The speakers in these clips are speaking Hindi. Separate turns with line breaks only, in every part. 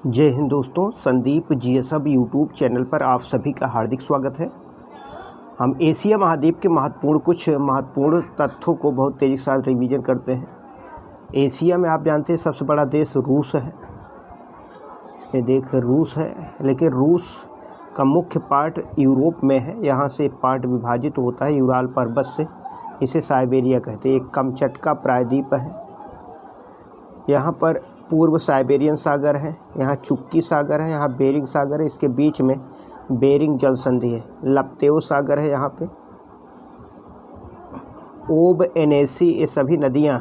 जय हिंद दोस्तों, संदीप जीएसएब यूट्यूब चैनल पर आप सभी का हार्दिक स्वागत है। हम एशिया महाद्वीप के कुछ महत्वपूर्ण तथ्यों को बहुत तेज़ी के साथ रिवीजन करते हैं। एशिया में आप जानते हैं सबसे बड़ा देश रूस है। ये देख रूस है, लेकिन रूस का मुख्य पार्ट यूरोप में है। यहाँ से पार्ट विभाजित होता है यूराल पर्वत से, इसे साइबेरिया कहते हैं। एक कमचटका प्रायद्वीप है। यहाँ पर पूर्व साइबेरियन सागर है, यहाँ चुक्की सागर है, यहाँ बेरिंग सागर है, इसके बीच में बेरिंग जल संधि है। लप्तेव सागर है यहाँ पे। ओब, एनेसी, ये सभी नदियाँ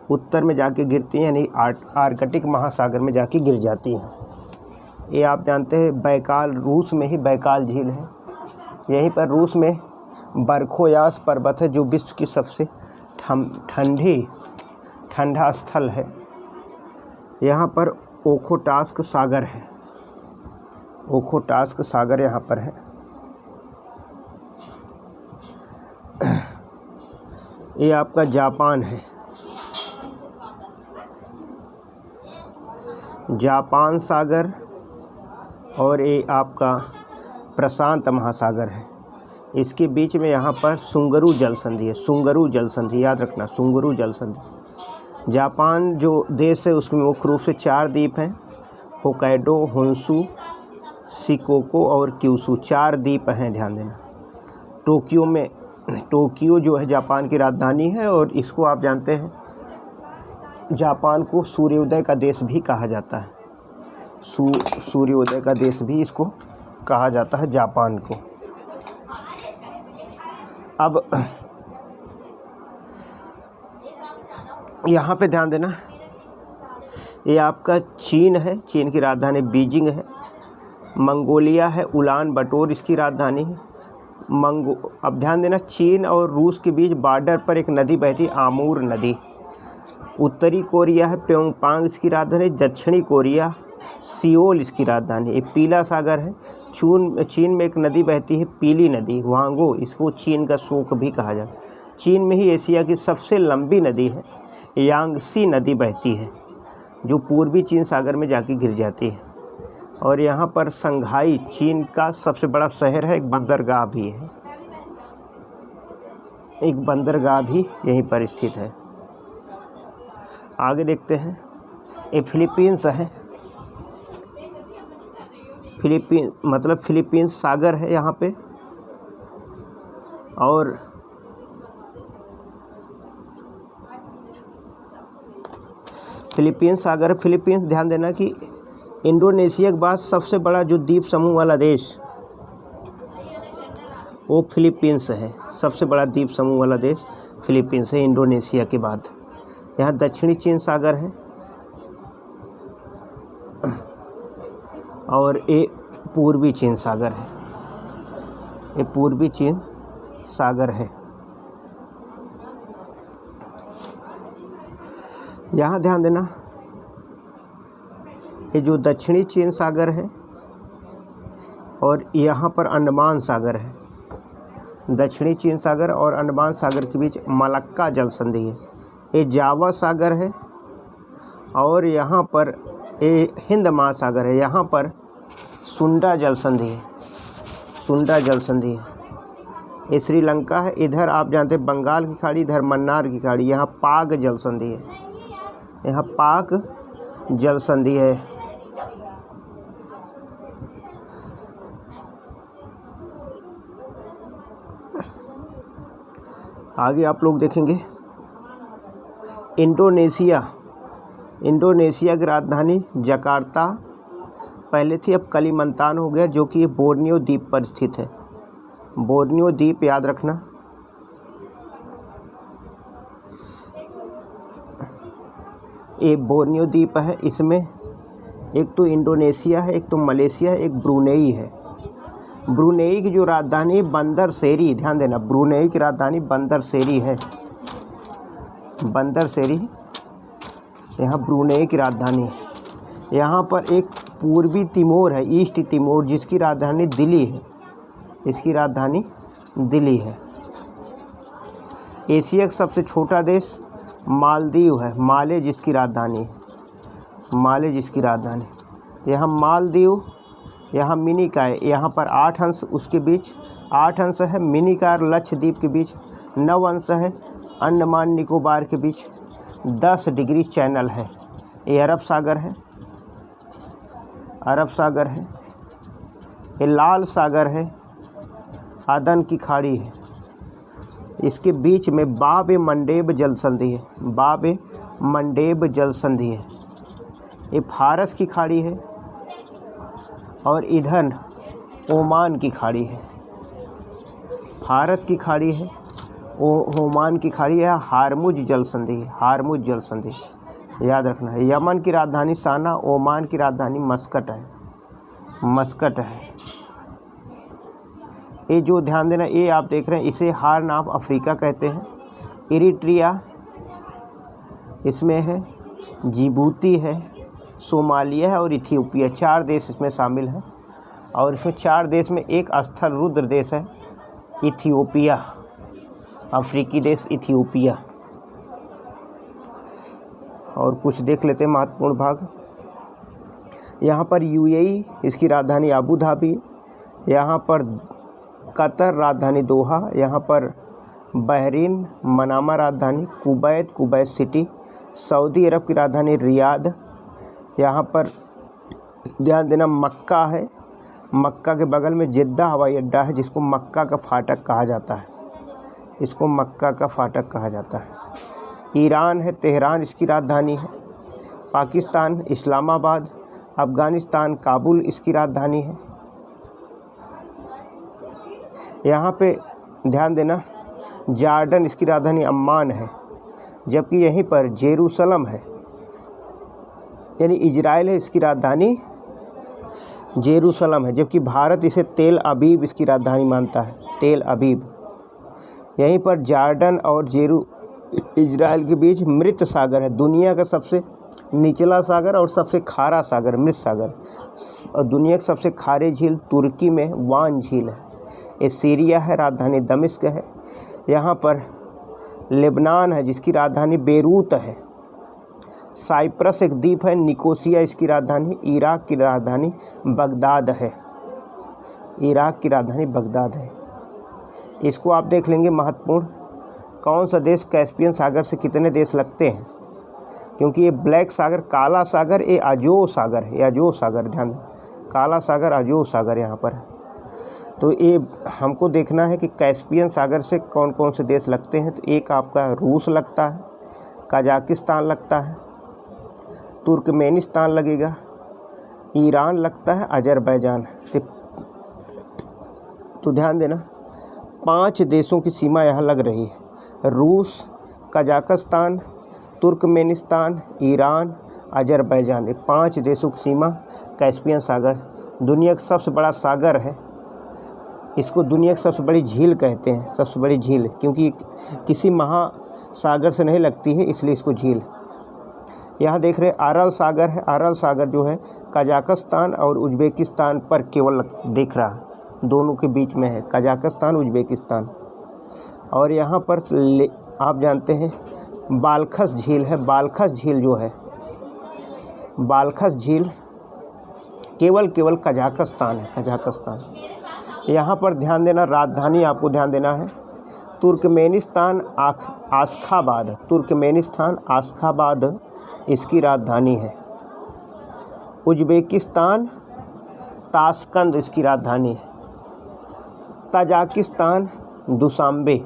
उत्तर में जाके गिरती हैं, यानी आर्कटिक महासागर में जाके गिर जाती हैं। ये आप जानते हैं बैकाल, रूस में ही बैकाल झील है। यहीं पर रूस में बरखोयास पर्वत है, जो विश्व की सबसे ठंडा स्थल है। यहाँ पर ओखोटास्क सागर है। ओखोटास्क सागर यहाँ पर है। ये आपका जापान है। जापान सागर, और ये आपका प्रशांत महासागर है। इसके बीच में यहाँ पर सुंगरू जल संधि है। सुंगरू जल संधि याद रखना, सुंगरू जल संधि। जापान जो देश है उसमें मुख्य रूप से 4 द्वीप हैं, होक्काइडो, होन्शु, शिकोको और क्यूशु। 4 द्वीप हैं, ध्यान देना। टोक्यो जो है जापान की राजधानी है, और इसको आप जानते हैं जापान को सूर्योदय का देश भी कहा जाता है। सूर्योदय का देश भी इसको कहा जाता है, जापान को। अब यहाँ पे ध्यान देना, ये आपका चीन है। चीन की राजधानी बीजिंग है। मंगोलिया है, उलान बटोर इसकी राजधानी है। अब ध्यान देना, चीन और रूस के बीच बॉर्डर पर एक नदी बहती, आमूर नदी। उत्तरी कोरिया है, प्योंगयांग इसकी राजधानी। दक्षिणी कोरिया, सियोल इसकी राजधानी। ये पीला सागर है। चीन में एक नदी बहती है, पीली नदी, वांगो, इसको चीन का शोक भी कहा जाता है। चीन में ही एशिया की सबसे लंबी नदी है, यांगसी नदी बहती है, जो पूर्वी चीन सागर में जाके गिर जाती है। और यहाँ पर संघाई चीन का सबसे बड़ा शहर है। एक बंदरगाह भी है, एक बंदरगाह भी यहीं पर स्थित है। आगे देखते हैं, ये फिलीपींस है। फिलीपींस सागर है यहाँ पे। और फिलीपींस सागर, फिलीपींस ध्यान देना कि इंडोनेशिया के बाद सबसे बड़ा जो द्वीप समूह वाला देश वो फिलीपींस है। सबसे बड़ा द्वीप समूह वाला देश फिलीपींस है इंडोनेशिया के बाद। यहाँ दक्षिणी चीन सागर है, और ये पूर्वी चीन सागर है। ये पूर्वी चीन सागर है। यहाँ ध्यान देना, ये जो दक्षिणी चीन सागर है, और यहाँ पर अंडमान सागर है। दक्षिणी चीन सागर और अंडमान सागर के बीच मलक्का जल संधि है। ये जावा सागर है, और यहाँ पर ये हिंद महासागर है। यहाँ पर सुंडा जल संधि है। सुंडा जल संधि है। ये श्रीलंका है। इधर आप जानते हैं बंगाल की खाड़ी, इधर मन्नार की खाड़ी। यहाँ पाक जल संधि है। यहाँ पाक जल संधि है। आगे आप लोग देखेंगे इंडोनेशिया की राजधानी जकार्ता पहले थी, अब कलिमंतान हो गया, जो कि ये बोर्नियो द्वीप पर स्थित है। बोर्नियो द्वीप याद रखना। ये बोर्नियो द्वीप है। इसमें एक तो इंडोनेशिया है, एक तो मलेशिया है, एक ब्रुनेई है। ब्रुनेई की जो राजधानी बंदर सेरी, ध्यान देना, ब्रुनेई की राजधानी बंदर सेरी है। बंदर सेरी यहाँ ब्रुनेई की राजधानी है। यहाँ पर एक पूर्वी तिमोर है, ईस्ट तिमोर, जिसकी राजधानी दिल्ली है। इसकी राजधानी दिल्ली है। एशिया का सबसे छोटा देश मालदीव है। माले जिसकी राजधानी है। यहाँ मालदीव, यहाँ मिनिकॉय, यहाँ पर 8 अंश उसके बीच 8 अंश है, मिनिकॉय और लक्षद्वीप के बीच 9 अंश है, अंडमान निकोबार के बीच 10 डिग्री चैनल है। ये अरब सागर है, अरब सागर है। ये लाल सागर है, अदन की खाड़ी है। इसके बीच में बाब ए मंडेब जल संधि है, बाब ए मंडेब जल संधि है। ये फारस की खाड़ी है और इधर ओमान की खाड़ी है। फारस की खाड़ी है, ओमान की खाड़ी है, हारमुज जल संधि है, हारमुज जल संधि याद रखना है। यमन की राजधानी साना, ओमान की राजधानी मस्कट है, मस्कट है। ये जो ध्यान देना, ये आप देख रहे हैं, इसे हार्न ऑफ अफ्रीका कहते हैं। इरिट्रिया इसमें है, जिबूती है, सोमालिया है और इथियोपिया, 4 देश इसमें शामिल हैं। और इसमें 4 देश में एक स्थल रुद्र देश है, इथियोपिया, अफ्रीकी देश इथियोपिया। और कुछ देख लेते हैं महत्वपूर्ण भाग। यहाँ पर यूएई, इसकी राजधानी अबू धाबी। यहाँ पर कतर, राजधानी दोहा। यहाँ पर बहरीन, मनामा राजधानी। Kuwait, Kuwait city. सऊदी अरब की राजधानी रियाद। यहाँ पर ध्यान देना मक्का है, मक्का के बगल में जिद्दा हवाई अड्डा है, जिसको मक्का का फाटक कहा जाता है, इसको मक्का का फाटक कहा जाता है। ईरान है, तेहरान इसकी राजधानी है। पाकिस्तान इस्लामाबाद। अफ़गानिस्तान काबुल इसकी राजधानी है। यहाँ पे ध्यान देना, जॉर्डन इसकी राजधानी अम्मान है, जबकि यहीं पर जेरूसलम है, यानी इजराइल है, इसकी राजधानी जेरूसलम है, जबकि भारत इसे तेल अबीब इसकी राजधानी मानता है, तेल अबीब। यहीं पर जॉर्डन और इजराइल के बीच मृत सागर है, दुनिया का सबसे निचला सागर और सबसे खारा सागर मृत सागर। और दुनिया की सबसे खारी झील तुर्की में वान झील है। ये सीरिया है, राजधानी दमिश्क है। यहाँ पर लेबनान है, जिसकी राजधानी बेरूत है। साइप्रस एक द्वीप है, निकोसिया इसकी राजधानी। इराक की राजधानी बगदाद है, इराक की राजधानी बगदाद है। इसको आप देख लेंगे महत्वपूर्ण। कौन सा देश कैस्पियन सागर से कितने देश लगते हैं, क्योंकि ये ब्लैक सागर, काला सागर, ये अजो सागर है, ये अजो सागर, ध्यान दें, काला सागर, अजो सागर यहाँ पर है। तो ये हमको देखना है कि कैस्पियन सागर से कौन कौन से देश लगते हैं। तो एक आपका रूस लगता है, कजाकिस्तान लगता है, तुर्कमेनिस्तान लगेगा, ईरान लगता है, अजरबैजान। तो ध्यान देना, 5 देशों की सीमा यहाँ लग रही है, रूस, कजाकिस्तान, तुर्कमेनिस्तान, ईरान, अजरबैजान। ये 5 देशों की सीमा कैस्पियन सागर। दुनिया का सबसे बड़ा सागर है, इसको दुनिया की सबसे बड़ी झील कहते हैं, सबसे बड़ी झील, क्योंकि किसी महासागर से नहीं लगती है, इसलिए इसको झील। यहाँ देख रहे अरल सागर है, अरल सागर जो है कजाकिस्तान और उज्बेकिस्तान पर केवल दिख रहा है, दोनों के बीच में है, कजाकिस्तान उज्बेकिस्तान। और यहाँ पर आप जानते हैं बालखस झील है, बालखस झील जो है, बालखस झील केवल कजाकिस्तान है, कजाकिस्तान। यहाँ पर ध्यान देना, राजधानी आपको ध्यान देना है, तुर्कमेनिस्तान आशखाबाद, तुर्कमेनिस्तान आशखाबाद इसकी राजधानी है। उज्बेकिस्तान ताशकंद इसकी राजधानी है। तजाकिस्तान दुशांबे,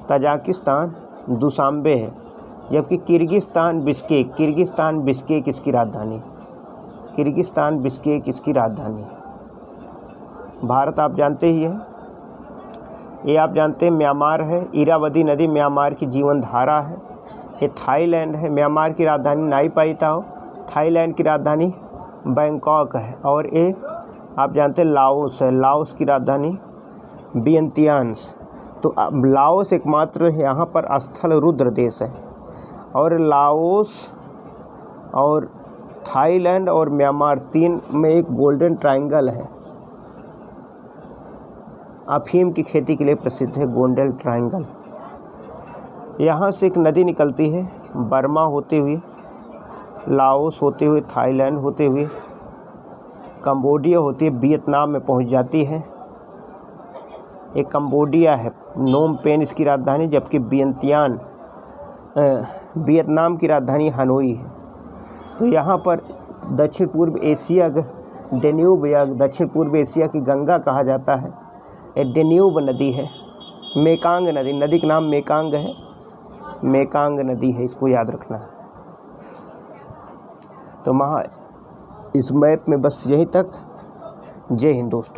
तजाकिस्तान दुशांबे है, जबकि किर्गिस्तान बिश्केक, किर्गिस्तान बिश्केक इसकी राजधानी, किर्गिस्तान बिश्केक इसकी राजधानी। भारत आप जानते ही हैं, ये आप जानते हैं म्यांमार है, इरावदी नदी म्यांमार की जीवन धारा है। ये थाईलैंड है, म्यांमार की राजधानी नाईपाइताओ, थाईलैंड की राजधानी बैंकॉक है। और ये आप जानते हैं लाओस है, लाओस की राजधानी वियंतियान्स। तो अब लाओस एकमात्र यहाँ पर स्थल रुद्र देश है, और लाओस और थाईलैंड और म्यांमार 3 में एक गोल्डन ट्रायंगल है, अफीम की खेती के लिए प्रसिद्ध है गोल्डन ट्रायंगल। यहाँ से एक नदी निकलती है बर्मा होते हुए, लाओस होते हुए थाईलैंड होते हुए कंबोडिया होती है, वियतनाम में पहुंच जाती है। एक कंबोडिया है, नोम पेन इसकी राजधानी, जबकि वियतनाम की राजधानी हनोई है। तो यहाँ पर दक्षिण पूर्व एशिया डेन्यूब या दक्षिण पूर्व एशिया की गंगा कहा जाता है। ये डेन्यूब नदी है। मेकांग नदी का नाम मेकांग है, मेकांग नदी है, इसको याद रखना है। तो इस मैप में बस यहीं तक। जय हिंद दोस्तों।